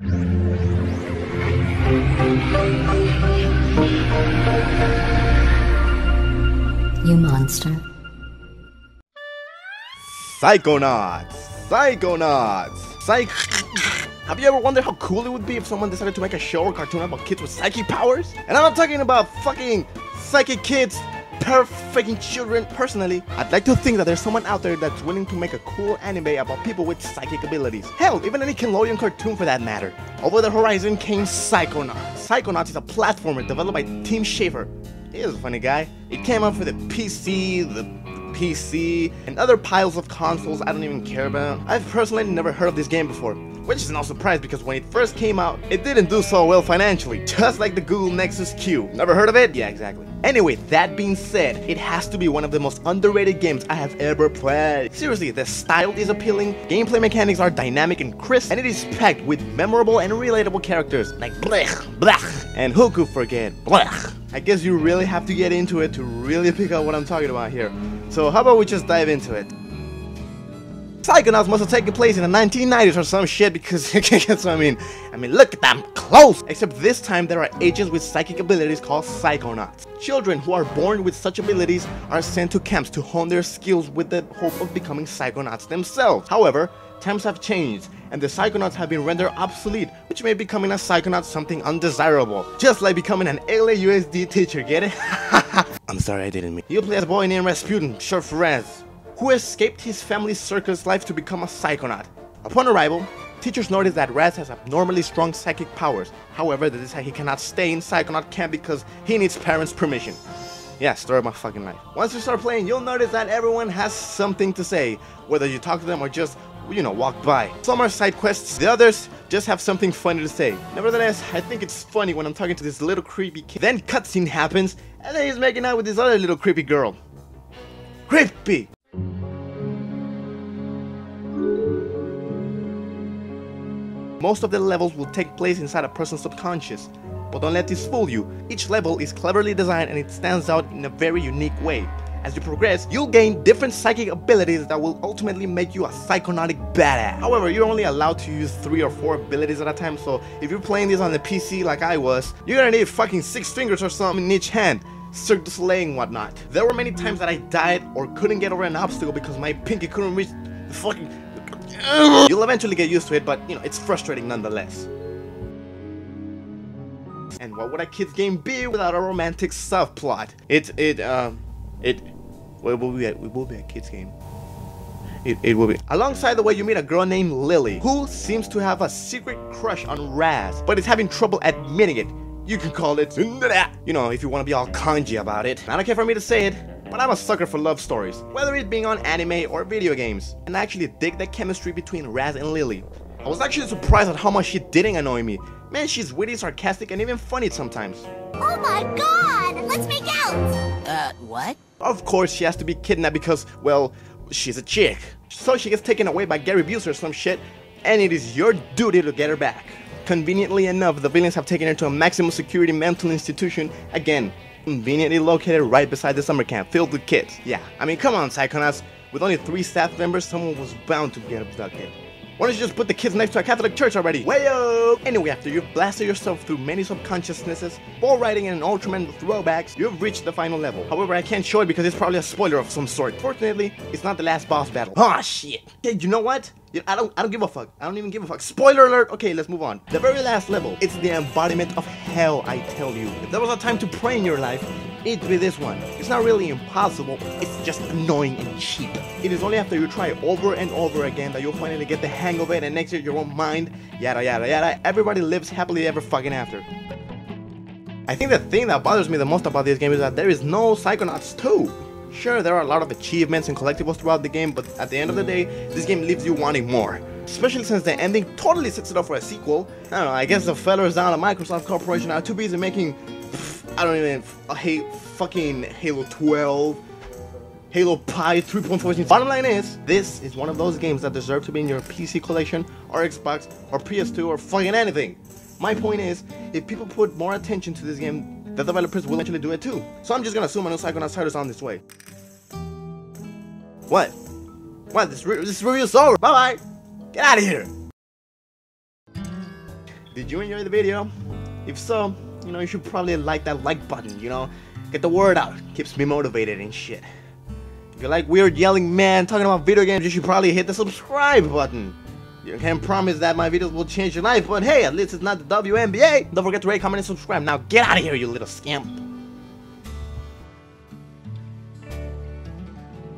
You monster. Psychonauts! Have you ever wondered how cool it would be if someone decided to make a show or cartoon about kids with psychic powers? And I'm not talking about fucking psychic kids, perfect children. Personally, I'd like to think that there's someone out there that's willing to make a cool anime about people with psychic abilities. Hell, even a Nickelodeon cartoon for that matter. Over the horizon came Psychonauts. Psychonauts is a platformer developed by Tim Schafer. He is a funny guy. It came out for the PC, and other piles of consoles I don't even care about. I've personally never heard of this game before, which is no surprise because when it first came out, it didn't do so well financially, just like the Google Nexus Q. Never heard of it? Yeah, exactly. Anyway, that being said, it has to be one of the most underrated games I have ever played. Seriously, the style is appealing, gameplay mechanics are dynamic and crisp, and it is packed with memorable and relatable characters like Blech, and who could forget Blech. I guess you really have to get into it to really pick up what I'm talking about here. So how about we just dive into it? Psychonauts must have taken place in the 1990s or some shit because I mean look at them close. Except this time there are agents with psychic abilities called Psychonauts. Children who are born with such abilities are sent to camps to hone their skills with the hope of becoming Psychonauts themselves. However, times have changed and the Psychonauts have been rendered obsolete, which made becoming a Psychonaut something undesirable. Just like becoming an LAUSD teacher, get it? I'm sorry, I didn't mean. You play as a boy named Rasputin, short for Raz, who escaped his family's circus life to become a Psychonaut. Upon arrival, teachers noticed that Raz has abnormally strong psychic powers. However, they decide he cannot stay in Psychonaut camp because he needs parents' permission. Yeah, story of my fucking life. Once you start playing, you'll notice that everyone has something to say, whether you talk to them or just, you know, walk by. Some are side quests, the others just have something funny to say. Nevertheless, I think it's funny when I'm talking to this little creepy kid. Then cutscene happens, and then he's making out with this other little creepy girl. Creepy! Most of the levels will take place inside a person's subconscious, but don't let this fool you. Each level is cleverly designed and it stands out in a very unique way. As you progress, you'll gain different psychic abilities that will ultimately make you a psychonautic badass. However, you're only allowed to use 3 or 4 abilities at a time, so if you're playing this on the PC like I was, you're gonna need fucking 6 fingers or something in each hand. Cirque du Soleil and whatnot. There were many times that I died or couldn't get over an obstacle because my pinky couldn't reach the fucking... You'll eventually get used to it, but you know, it's frustrating nonetheless. And what would a kid's game be without a romantic subplot? It will be a kid's game. It will be. Alongside the way you meet a girl named Lily, who seems to have a secret crush on Raz, but is having trouble admitting it. You can call it, you know, if you want to be all kanji about it. Not okay for me to say it, but I'm a sucker for love stories, whether it being on anime or video games. And I actually dig the chemistry between Raz and Lily. I was actually surprised at how much she didn't annoy me. Man, she's witty, sarcastic, and even funny sometimes. Oh my god! Let's make out! What? Of course, she has to be kidnapped because, well, she's a chick. So she gets taken away by Gary Busey or some shit, and it is your duty to get her back. Conveniently enough, the villains have taken her to a maximum security mental institution, again, conveniently located right beside the summer camp, filled with kids. Yeah, I mean, come on, Psychonauts. With only 3 staff members, someone was bound to get abducted. Why don't you just put the kids next to a Catholic church already? Wayo! Anyway, after you've blasted yourself through many subconsciousnesses, bull riding and Ultraman throwbacks, you've reached the final level. However, I can't show it because it's probably a spoiler of some sort. Fortunately, it's not the last boss battle. Ah, shit! Hey, you know what? I don't give a fuck. I don't even give a fuck. Spoiler alert! Okay, let's move on. The very last level, it's the embodiment of hell, I tell you. If there was a time to pray in your life, it'd be this one. It's not really impossible, it's just annoying and cheap. It is only after you try over and over again that you'll finally get the hang of it and exit your own mind, yada yada yada. Everybody lives happily ever fucking after. I think the thing that bothers me the most about this game is that there is no Psychonauts 2. Sure, there are a lot of achievements and collectibles throughout the game, but at the end of the day, this game leaves you wanting more. Especially since the ending totally sets it up for a sequel. I don't know, I guess the fellas down at Microsoft Corporation are too busy making, I don't even, fucking Halo 12, Halo Pi 3.14. Bottom line is, this is one of those games that deserve to be in your PC collection, or Xbox, or PS2, or fucking anything. My point is, if people put more attention to this game, the developers will eventually do it too. So I'm just gonna assume a new Psychonauts title is on this way. What? What? This review's over. Bye bye. Get out of here. Did you enjoy the video? If so, you know, you should probably like that like button, you know? Get the word out. Keeps me motivated and shit. If you like weird yelling man talking about video games, you should probably hit the subscribe button. You can't promise that my videos will change your life, but hey, at least it's not the WNBA. Don't forget to rate, comment, and subscribe. Now get out of here, you little scamp.